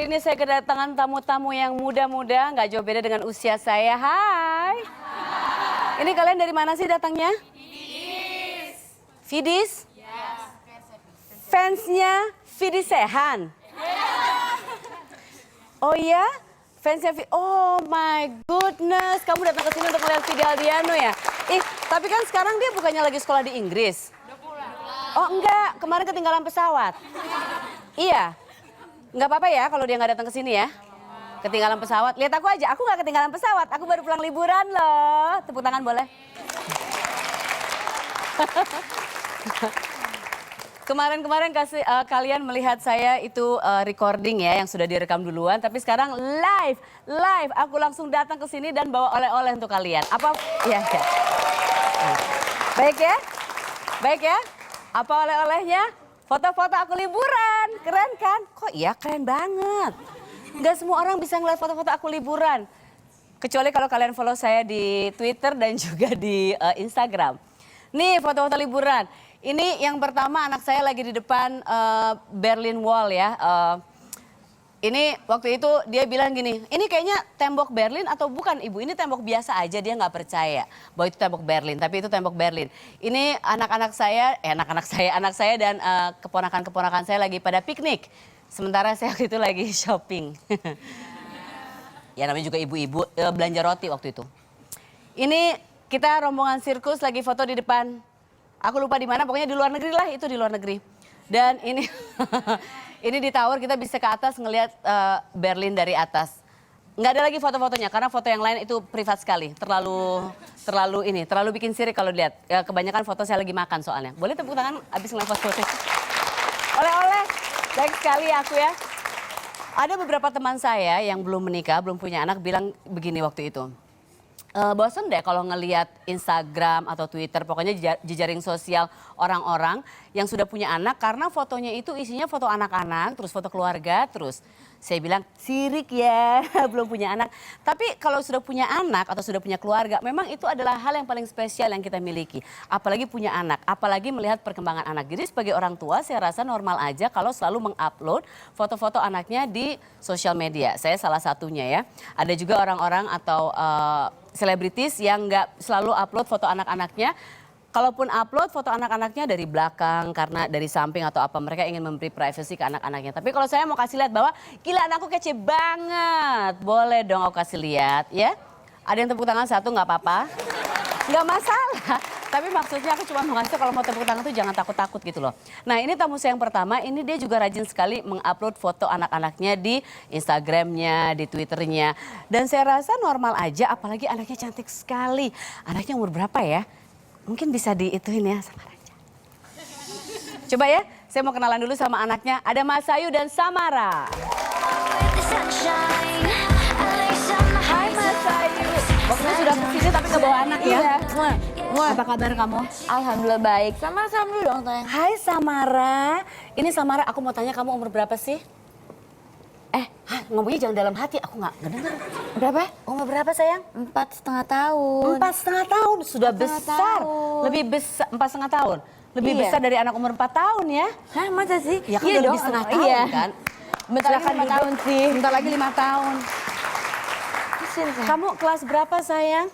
Kali ini saya kedatangan tamu-tamu yang muda-muda, nggak jauh beda dengan usia saya. Hai. Ini kalian dari mana sih datangnya? Fidis. Fidis? Fansnya Fidis Sehan? Oh iya? Fansnya Fidis? Oh my goodness, kamu datang ke sini untuk melihat Vidi Aldiano ya? Tapi kan sekarang dia bukannya lagi sekolah di Inggris? Oh enggak, kemarin ketinggalan pesawat. Iya. Nggak apa-apa ya kalau dia nggak datang ke sini ya. Ketinggalan pesawat. Lihat aku aja, aku nggak ketinggalan pesawat. Aku baru pulang liburan loh. Tepuk tangan boleh? Kemarin-kemarin kalian melihat saya itu recording ya yang sudah direkam duluan. Tapi sekarang live. Aku langsung datang ke sini dan bawa oleh-oleh untuk kalian. Apa? Ya. Baik ya. Apa oleh-olehnya? Foto-foto aku liburan, keren kan? Kok iya keren banget. Nggak semua orang bisa ngeliat foto-foto aku liburan. Kecuali kalau kalian follow saya di Twitter dan juga di Instagram. Nih foto-foto liburan. Ini yang pertama anak saya lagi di depan Berlin Wall ya. Ini waktu itu dia bilang gini, ini kayaknya tembok Berlin atau bukan ibu, ini tembok biasa aja, dia nggak percaya bahwa itu tembok Berlin, tapi itu tembok Berlin. Ini anak saya dan keponakan-keponakan saya lagi pada piknik. Sementara saya waktu itu lagi shopping. Ya namanya juga ibu-ibu belanja roti waktu itu. Ini kita rombongan sirkus lagi foto di depan, aku lupa di mana, pokoknya di luar negeri lah, itu di luar negeri. Dan ini... Ini di tower kita bisa ke atas ngelihat Berlin dari atas. Nggak ada lagi foto-fotonya karena foto yang lain itu privat sekali. Terlalu bikin sirik kalau lihat. Kebanyakan foto saya lagi makan soalnya. Boleh tepuk tangan abis ngeliat foto-foto. Oleh-oleh, baik sekali aku ya. Ada beberapa teman saya yang belum menikah, belum punya anak bilang begini waktu itu. Bosen deh kalau ngelihat Instagram atau Twitter, pokoknya jejaring sosial orang-orang yang sudah punya anak karena fotonya itu isinya foto anak-anak, terus foto keluarga, terus saya bilang sirik ya belum punya anak. Tapi kalau sudah punya anak atau sudah punya keluarga, memang itu adalah hal yang paling spesial yang kita miliki. Apalagi punya anak, apalagi melihat perkembangan anak. Jadi sebagai orang tua saya rasa normal aja kalau selalu mengupload foto-foto anaknya di sosial media. Saya salah satunya ya. Ada juga orang-orang atau selebritis yang nggak selalu upload foto anak-anaknya. Kalaupun upload foto anak-anaknya dari belakang karena dari samping atau apa, mereka ingin memberi privacy ke anak-anaknya. Tapi kalau saya mau kasih lihat bahwa gila anakku kece banget, boleh dong aku kasih lihat ya. Ada yang tepuk tangan satu nggak apa-apa, nggak masalah. Tapi maksudnya aku cuma mau ngasih kalau mau tepuk tangan tuh jangan takut-takut gitu loh. Nah ini tamu saya yang pertama, ini dia juga rajin sekali mengupload foto anak-anaknya di Instagramnya, di Twitternya. Dan saya rasa normal aja, apalagi anaknya cantik sekali. Anaknya umur berapa ya? Mungkin bisa diituin ya sama Raja. Coba ya, saya mau kenalan dulu sama anaknya. Ada Mas Ayu dan Samara. Hai Mas Ayu. Waktu sudah kesini tapi nggak bawa anak ya? Iya. Apa kabar kamu? Alhamdulillah baik. Sama dulu dong sayang. Hai Samara. Ini Samara, aku mau tanya kamu umur berapa sih? Ngomongnya jangan dalam hati, aku nggak dengar. Berapa? Umur berapa sayang? 4,5 tahun. 4,5 tahun, sudah 4,5 besar. tahun. Lebih besar, 4,5 tahun. Lebih Iya. besar dari anak umur 4 tahun ya? Hah masa sih? Ya kan Iya udah dong. lebih setengah tahun Iya. kan? Bentar lagi Silakan 5 duduk. tahun sih. Bentar lagi 5 tahun. Sini, sayang. Kamu kelas berapa sayang?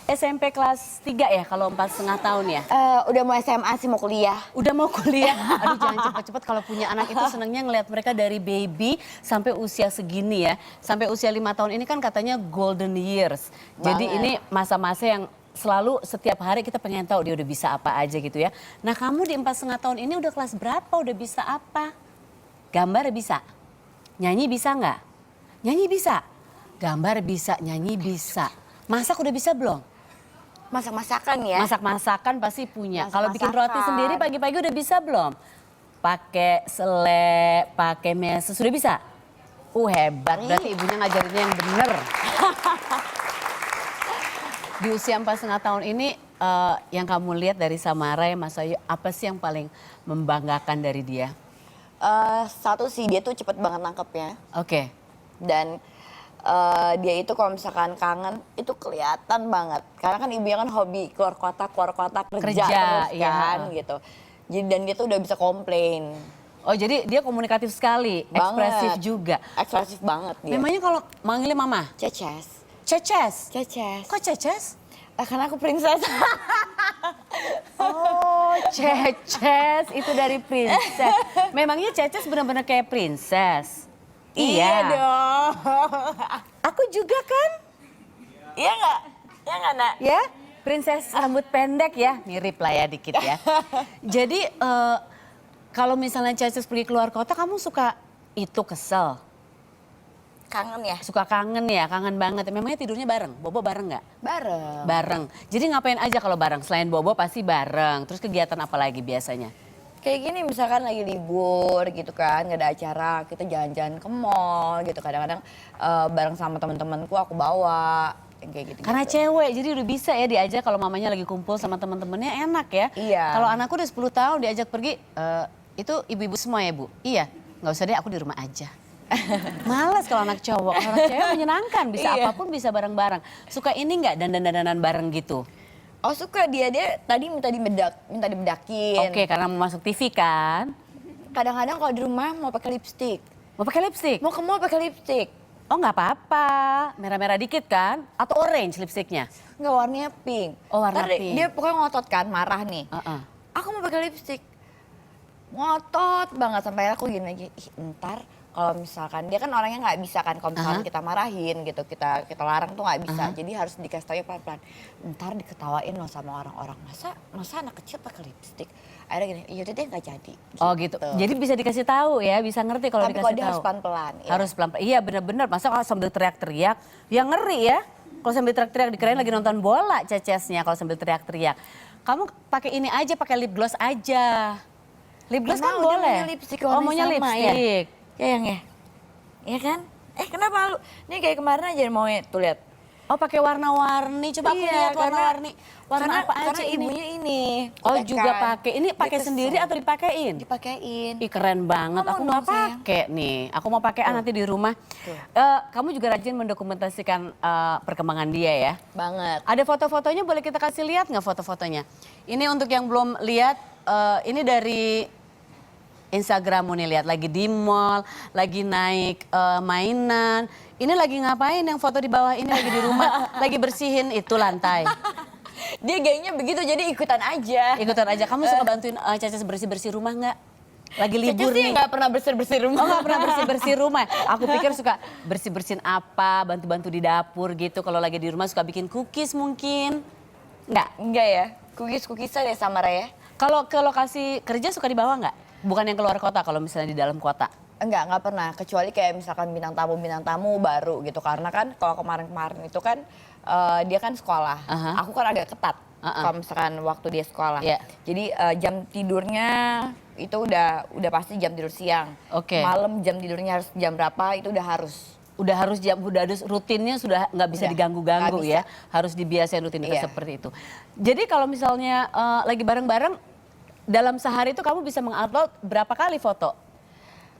SMP kelas 3 ya kalau 4,5 tahun ya? Udah mau SMA sih mau kuliah. Udah mau kuliah, aduh jangan cepet-cepet kalau punya anak itu senangnya ngelihat mereka dari baby sampai usia segini ya. Sampai usia 5 tahun ini kan katanya golden years. Jadi Banget. ini masa-masa yang selalu setiap hari kita pengen tahu dia udah bisa apa aja gitu ya. Nah kamu di 4,5 tahun ini udah kelas berapa, udah bisa apa? Gambar bisa? Nyanyi bisa nggak? Nyanyi bisa? Gambar bisa, nyanyi bisa. Masak udah bisa belum? Masak-masakan ya. Masak-masakan pasti punya. Masak-masakan. Kalau bikin roti sendiri pagi-pagi udah bisa belum? Pakai sele, pakai meses, sudah bisa? Hebat, berarti ibunya ngajarinnya yang bener. Di usia 4,5 tahun ini yang kamu lihat dari Samara, Mas Ayu, apa sih yang paling membanggakan dari dia? Satu sih dia tuh cepet banget nangkepnya. Oke. Dan dia itu kalau misalkan kangen itu kelihatan banget. Karena kan ibunya kan hobi keluar kota kerja terus iya. kan gitu. Jadi dan dia tuh udah bisa komplain. Oh jadi dia komunikatif sekali, ekspresif Banget. juga. Ekspresif banget dia. Memangnya kalau manggilnya mama? Ceces. Ceces? Ceces. Kok Ceces? Karena aku princess. Oh, Ceces itu dari princess. Memangnya Ceces benar-benar kayak princess? Iya dong. Aku juga kan? Iya nggak? Iya nggak, Nak? Ya, princess rambut pendek ya, mirip lah ya dikit ya. Jadi kalau misalnya Ceces pergi keluar kota, kamu suka itu kesel? Kangen ya? Suka kangen ya, kangen banget. Memangnya tidurnya bareng? Bobo bareng nggak? Bareng. Bareng. Jadi ngapain aja kalau bareng? Selain Bobo pasti bareng. Terus kegiatan apa lagi biasanya? Kayak gini misalkan lagi libur gitu kan, nggak ada acara, kita jalan-jalan ke mall gitu. Kadang-kadang bareng sama teman-temanku aku bawa yang kayak gitu. Karena cewek, jadi udah bisa ya diajak kalau mamanya lagi kumpul sama teman-temannya enak ya. Iya. Kalau anakku udah 10 tahun diajak pergi, itu ibu-ibu semua ya Bu? Iya, nggak usah deh aku di rumah aja. Males kalau anak cowok, kalau anak cewek menyenangkan, bisa Iya. apapun bisa bareng-bareng. Suka ini nggak dandan-dandanan bareng gitu? Oh suka dia tadi minta dibedakin. Oke, karena mau masuk TV kan? Kadang-kadang kalau di rumah mau pakai lipstik. Mau pakai lipstick? Mau ke mall pakai lipstik. Oh nggak apa-apa, merah-merah dikit kan? Atau orange lipstiknya? Nggak, warnanya pink. Oh, warna Ntar pink. Dia pokoknya ngotot kan, marah nih. Aku mau pakai lipstik. Ngotot banget sampai aku gini lagi, ntar kalau misalkan dia kan orangnya nggak bisa kan kalau misalkan kita marahin gitu, kita larang tuh nggak bisa. Jadi harus dikasih tahu pelan-pelan. Ntar diketawain loh sama orang-orang. Masa anak kecil pakai lipstik? Akhirnya gini, yaudah deh nggak jadi. Oh gitu. Jadi bisa dikasih tahu ya, bisa ngerti kalau Tapi dikasih kalau dia tahu. harus pelan-pelan. Ya. Harus pelan-pelan. Iya benar-benar. Masa kalau sambil teriak-teriak, ya ngeri ya. Kalau sambil teriak-teriak dikirain lagi nonton bola Cecesnya kalau sambil teriak-teriak. Kamu pakai ini aja, pakai lip gloss aja. Lip gloss kan Mau, dia boleh. maunya lipstik Oh warnanya maunya sama, lipstick. Ya yang ya? Iya kan? Kenapa lu? Ini kayak kemarin aja maunya, tuh lihat. Oh pakai warna-warni. Coba aku Iya, lihat warna-warni. Warna apa aja karena ini? ibunya ini. Oh kutekan. juga pakai. Ini Dia pakai kesel. sendiri atau dipakein? Dipakein. Ih keren banget, Kamu aku dong, nggak sayang. pakai nih. Aku mau pakai nanti di rumah. Kamu juga rajin mendokumentasikan perkembangan dia ya? Banget. Ada foto-fotonya, boleh kita kasih lihat nggak foto-fotonya? Ini untuk yang belum lihat, ini dari Instagrammu nih, lihat lagi di mall, lagi naik mainan. Ini lagi ngapain yang foto di bawah ini, lagi di rumah, lagi bersihin itu lantai. Dia gayanya begitu, jadi ikutan aja. Ikutan aja, kamu suka bantuin Caca bersih-bersih rumah nggak? Lagi libur sih nih. nggak pernah bersih-bersih rumah. Oh nggak pernah bersih-bersih rumah. Aku pikir suka bersih-bersihin apa, bantu-bantu di dapur gitu. Kalau lagi di rumah suka bikin cookies mungkin. Nggak? Enggak ya, cookies-cookies deh sama Raya. Kalau ke lokasi kerja suka dibawa nggak? Bukan yang keluar kota, kalau misalnya di dalam kota. Nggak pernah. Kecuali kayak misalkan bintang tamu baru gitu. Karena kan kalau kemarin-kemarin itu kan dia kan sekolah. Aku kan agak ketat. Kalau misalkan waktu dia sekolah. Yeah. Jadi jam tidurnya itu udah pasti jam tidur siang. Oke. Malam jam tidurnya harus jam berapa itu udah harus. Udah harus rutinnya sudah nggak bisa Udah, diganggu-ganggu nggak ya. Harus dibiasain rutinitas Iya. seperti itu. Jadi kalau misalnya lagi bareng-bareng, dalam sehari itu kamu bisa mengupload berapa kali foto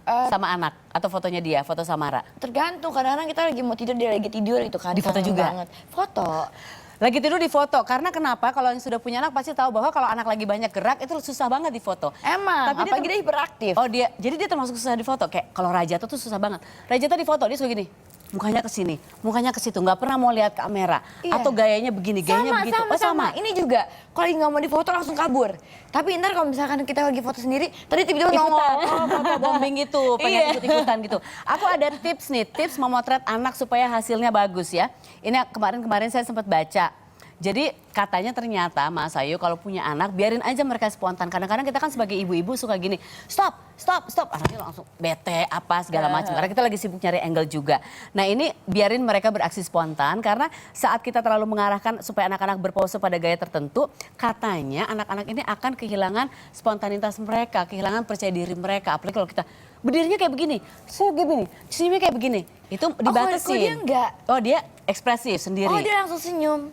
sama anak atau fotonya dia, foto Samara? Tergantung, kadang-kadang kita lagi mau tidur, dia lagi tidur itu kan. Di foto kangen juga? Banget. Foto. Lagi tidur di foto, karena kenapa? Kalau yang sudah punya anak pasti tahu bahwa kalau anak lagi banyak gerak itu susah banget di foto. Emang, Tapi apalagi dia hiperaktif. Oh jadi dia termasuk susah di foto. Kayak kalau Rajata tuh susah banget. Rajata di foto dia suka gini, mukanya ke sini, mukanya ke situ, nggak pernah mau lihat kamera. Iya. Atau gayanya begini, gayanya begitu. Oh sama. Ini juga, kalau lagi nggak mau difoto langsung kabur. Tapi ntar kalau misalkan kita lagi foto sendiri, tadi tiba-tiba nongol. Oh foto bombing gitu, pengen ikut-ikutan gitu. Aku ada tips nih, tips memotret anak supaya hasilnya bagus ya. Ini kemarin saya sempat baca. Jadi katanya ternyata Mas Ayu kalau punya anak biarin aja mereka spontan. Kadang-kadang kita kan sebagai ibu-ibu suka gini, stop. Anaknya langsung bete apa segala macam. Karena kita lagi sibuk nyari angle juga. Nah ini biarin mereka beraksi spontan karena saat kita terlalu mengarahkan supaya anak-anak berpose pada gaya tertentu, katanya anak-anak ini akan kehilangan spontanitas mereka, kehilangan percaya diri mereka. Apalagi kalau kita berdirinya kayak begini, senyumnya kayak begini. Itu dibatasin. kok dia enggak? Oh dia ekspresif sendiri. Oh dia langsung senyum.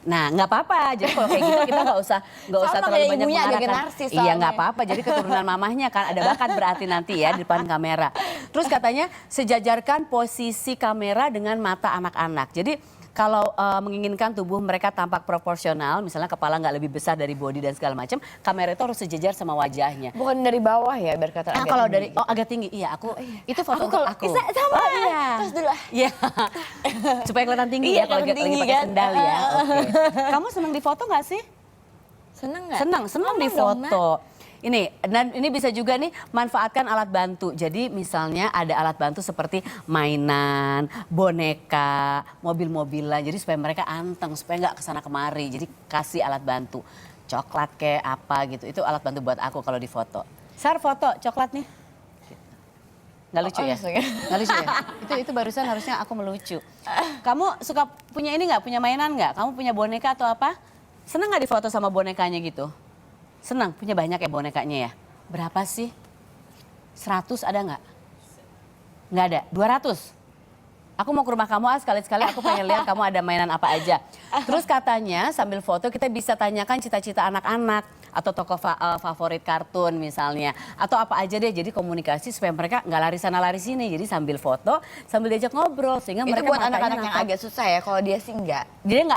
Nah nggak apa-apa, jadi kalau kayak gitu kita nggak usah Sama terlalu kayak banyak ibunya agak mengarahkan. narsis Iya soalnya. nggak apa-apa, jadi keturunan mamahnya kan ada bakat berarti nanti ya di depan kamera. Terus katanya sejajarkan posisi kamera dengan mata anak-anak. Jadi kalau menginginkan tubuh mereka tampak proporsional, misalnya kepala nggak lebih besar dari body dan segala macam, kamera itu harus sejajar sama wajahnya. Bukan dari bawah ya, biar kelihatan agak Kalau tinggi dari gitu. agak tinggi, iya aku itu foto untuk kalau- aku. sama. Oh, iya. Terus dulu. Iya. Supaya kelihatan tinggi Iya, ya kalau kelihatan lagi tinggi pakai kan. sendal ya. Oke. Kamu senang difoto nggak sih? Seneng nggak? Senang difoto. Ini, dan ini bisa juga nih manfaatkan alat bantu. Jadi misalnya ada alat bantu seperti mainan, boneka, mobil-mobilan. Jadi supaya mereka anteng, supaya nggak kesana kemari. Jadi kasih alat bantu. Coklat kayak apa gitu. Itu alat bantu buat aku kalau difoto. Sar foto coklat nih. Nggak lucu ya? langsung ya? Nggak lucu ya? Itu barusan harusnya aku melucu. Kamu suka punya ini nggak? Punya mainan nggak? Kamu punya boneka atau apa? Senang nggak difoto sama bonekanya gitu? Senang, punya banyak ya bonekanya ya? Berapa sih? 100 ada nggak? Nggak ada, 200? Aku mau ke rumah kamu, sekali-sekali aku pengen lihat kamu ada mainan apa aja. Terus katanya sambil foto kita bisa tanyakan cita-cita anak-anak. Atau tokoh favorit kartun misalnya. Atau apa aja deh, jadi komunikasi supaya mereka nggak lari sana lari sini. Jadi sambil foto, sambil diajak ngobrol. Sehingga Itu mereka buat matanya anak-anak yang nangkap. agak susah ya, kalau dia sih enggak.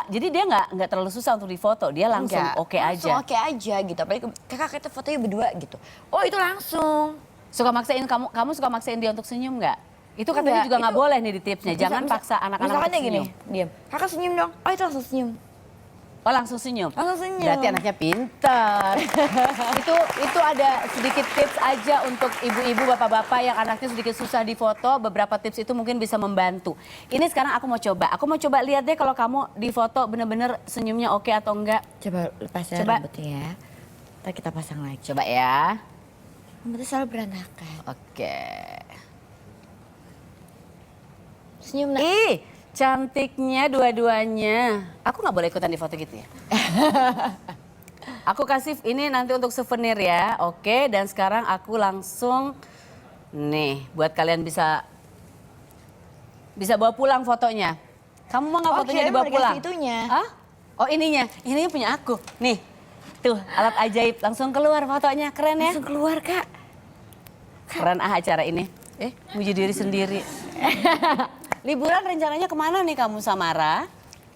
Jadi dia nggak terlalu susah untuk difoto, dia langsung Enggak. oke Langsung aja. oke aja gitu. Apalagi kakak kita fotonya berdua gitu. Oh itu langsung. Suka maksain kamu suka maksain dia untuk senyum nggak? Itu katanya Enggak, juga nggak itu- boleh nih di tipsnya. Jangan paksa anak-anak Misalkan untuk dia gini, senyum. diam. Kakak senyum dong. Oh itu langsung senyum. Oh langsung senyum. Langsung senyum. Berarti anaknya pinter. itu ada sedikit tips aja untuk ibu-ibu, bapak-bapak yang anaknya sedikit susah difoto. Beberapa tips itu mungkin bisa membantu. Ini sekarang aku mau coba. Aku mau coba lihat deh kalau kamu difoto bener-bener senyumnya oke atau enggak. Coba lepasin Coba. rambutnya ya. Ntar kita pasang lagi. Coba ya. Rambutnya selalu berantakan. Oke. Senyum nak. Ih, cantiknya dua-duanya. Aku nggak boleh ikutan di foto gitu ya? Aku kasih ini nanti untuk souvenir ya, oke. Dan sekarang aku langsung, nih, buat kalian bisa bawa pulang fotonya. Kamu mau nggak Oh, fotonya kirain dibawa mau dikasih pulang? itunya. Hah? Oh ininya punya aku. Nih, tuh alat ajaib. Langsung keluar fotonya, keren ya? Langsung keluar kak. Keren acara ini. Muji diri sendiri. Liburan rencananya kemana nih kamu Samara?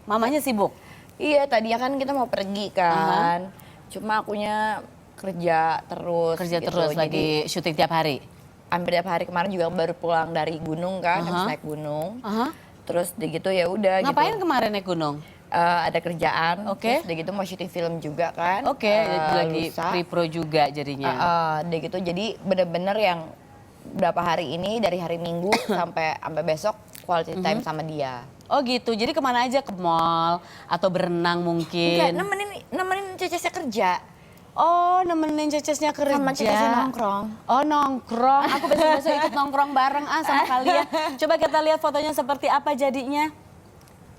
Mamanya sibuk? Iya tadinya kan kita mau pergi kan. Cuma akunya kerja terus. Kerja gitu. terus Jadi, lagi syuting tiap hari? hampir tiap hari, kemarin juga baru pulang dari gunung kan, habis naik gunung. Aha. Terus udah gitu ya udah Ngapain gitu. kemarin naik gunung? Ada kerjaan. Oke. Terus udah gitu mau syuting film juga kan. Oke, lagi lusa. pre-pro juga jadinya. Udah gitu jadi bener-bener yang berapa hari ini dari hari Minggu sampai besok quality time sama dia. Oh gitu, jadi kemana aja? Ke mall atau berenang Enggak, mungkin? nemenin Cecesnya kerja. Oh nemenin cecesnya kerja. Sama Cecesnya nongkrong. Oh nongkrong, aku besok-besok ikut nongkrong bareng sama kalian. Coba kita lihat fotonya seperti apa jadinya.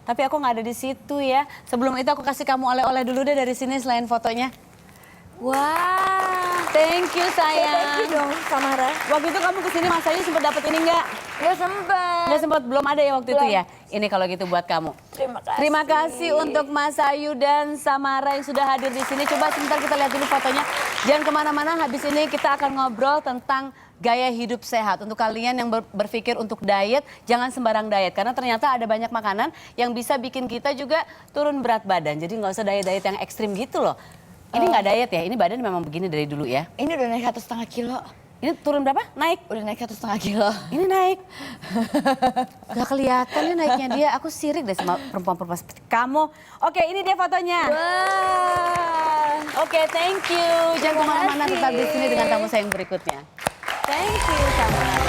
Tapi aku nggak ada di situ ya. Sebelum itu aku kasih kamu oleh-oleh dulu deh dari sini selain fotonya. Wah. Thank you sayang. Thank you dong Samara. Waktu itu kamu kesini Mas Ayu sempat dapat ini nggak? Gak sempet. Nggak sempat, belum ada ya waktu itu Belum. ya? Ini kalau gitu buat kamu. Terima kasih. Terima kasih untuk Mas Ayu dan Samara yang sudah hadir di sini. Coba sebentar kita lihat dulu fotonya. Jangan kemana-mana, habis ini kita akan ngobrol tentang gaya hidup sehat. Untuk kalian yang berpikir untuk diet, jangan sembarang diet. Karena ternyata ada banyak makanan yang bisa bikin kita juga turun berat badan. Jadi nggak usah diet-diet yang ekstrim gitu loh. Ini nggak diet ya, ini badan memang begini dari dulu ya. Ini udah naik 1,5 kilo. Ini turun berapa? Naik. Udah naik 1,5 kilo. Ini naik. Gak kelihatan nih naiknya dia. Aku sirik deh sama perempuan-perempuan seperti kamu. Oke, ini dia fotonya. Wah. Oke, thank you. Jangan Terima kemana-mana, kasih. tetap di sini dengan tamu saya yang berikutnya. Thank you, Samara.